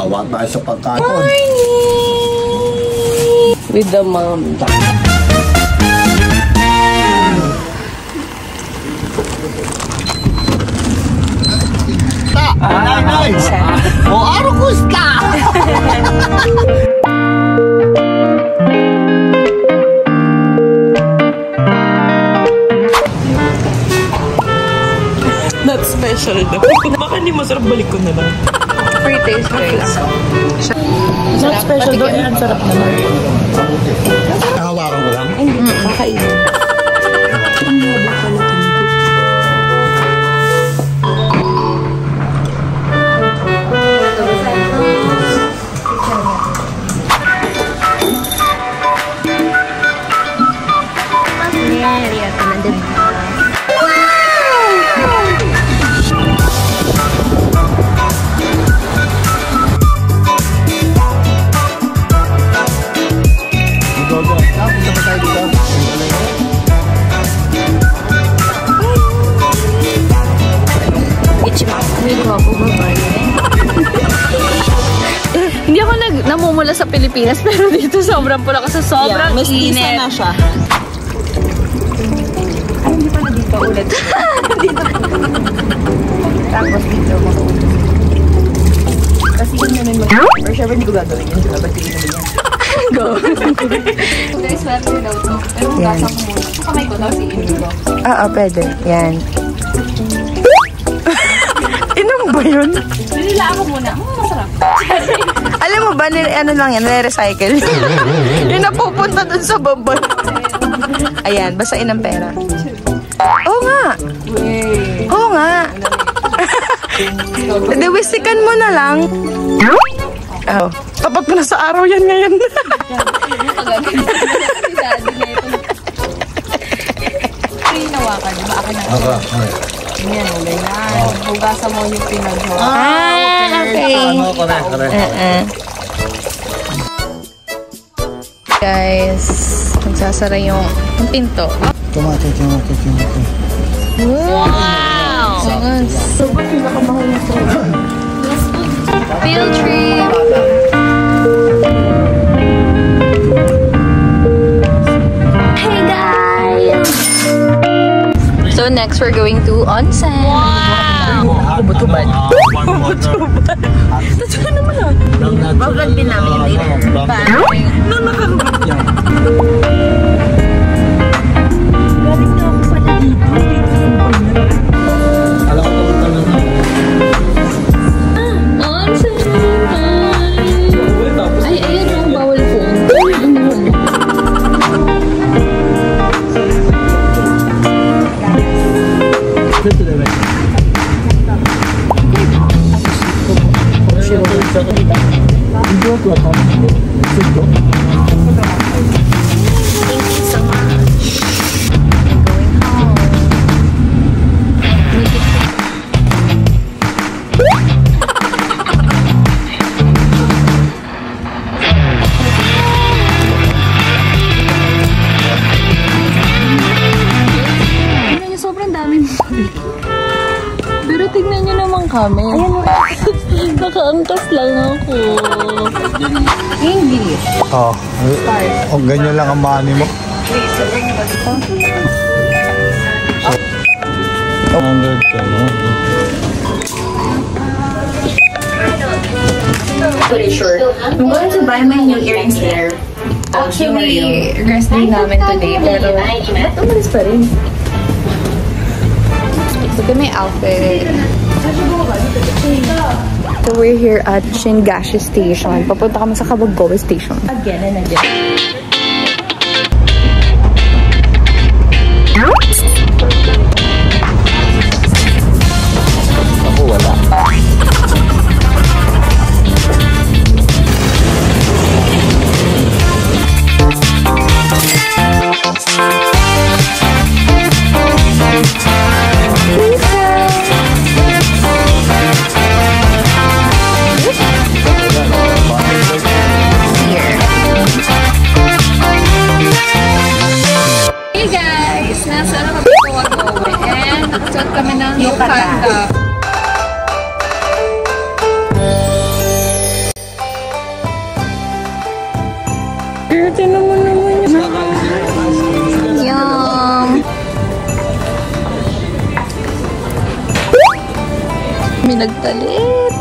Awa tayo sa pagkain. Morning! With the mom. Nay! O araw kusta! Not special daw. Baka hindi masarap, balik ko na lang. Free taste guys. Not special daw, ang sarap naman. Hawakan ko lang? Hindi, kakainin. Ang haba pala ito. Hindi ako namumula sa Pilipinas, pero dito sobrang pula kasi sobrang init. Na siya. Ay, hindi pa na dito ulit. Dito. Tapos dito makuulit. Kasi yun naman or syempre hindi ko gagawin yun. Diba? Ba't tingin naman yan? Go! Guys, swerte daw to. Pero hugasan ko muna. Sa kamay ko daw si Inigo. Oo, pwede. Yan. Inom ba yun? Nilila ako muna. Masarap. Alam mo ba, ano lang yan, nire-recycle. Yung napupunta dun sa bambal. Ayan, basain ang pera. Oo nga. Oo nga. Dewisikan mo na lang. Oh. Tapat mo na sa araw yan ngayon. Hinawakan, di ba? Akin na. Yan, ganyan. Hugasan mo yung pinag-hawa. Okay. Guys, nagsasara yung pinto. Tumate. Wow! Sobrang pinakamahal na ito. Field trip! Hey guys! So next we're going to onsen. Wow! Butubad. Tatlo naman ah. Bagal din namin later. Galing na ako pala dito. Alam ko pa lang. Onsen! Ay, ayun yung bawal phone. Pero tignan nyo naman kami. Nakaangkas lang ako. English. Oh, ganyan lang ang money mo. I'm going to buy my new earrings there. Actually, rest day namin today, pero ba't umalis pa rin? Look at my outfit. So we're here at Shingashi Station. Papunta kami sa Kabagoe Station. Again and again. Ako wala. Here. nagtalit.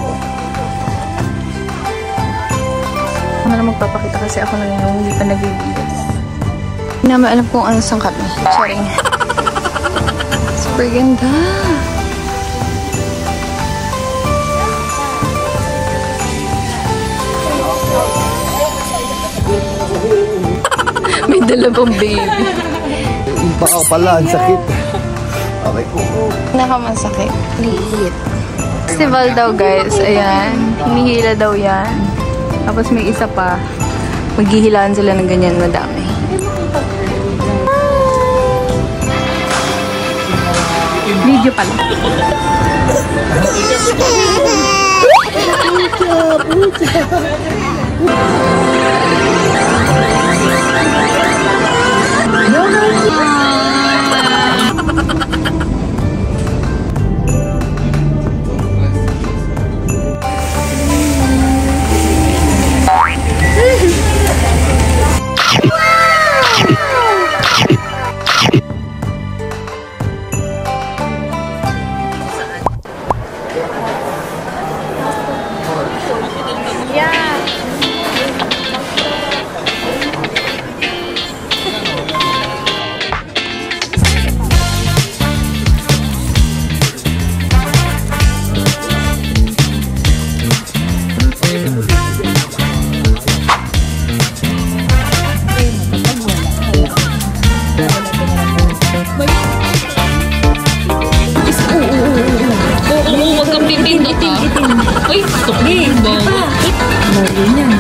Ano na magpapakita kasi ako na yung hindi pa nag-videos. Hindi naman alam kung ano sangkap niya. Charing. Super ganda. May dalawang baby. Yung paa pala, ang sakit. Okay po. Nakamasakit. Liit. Festival daw guys. Ayan. Hinihila daw yan. Tapos may isa pa. Maghihilaan sila ng ganyan madami. Video pala. Uy, tukli. Bago yan.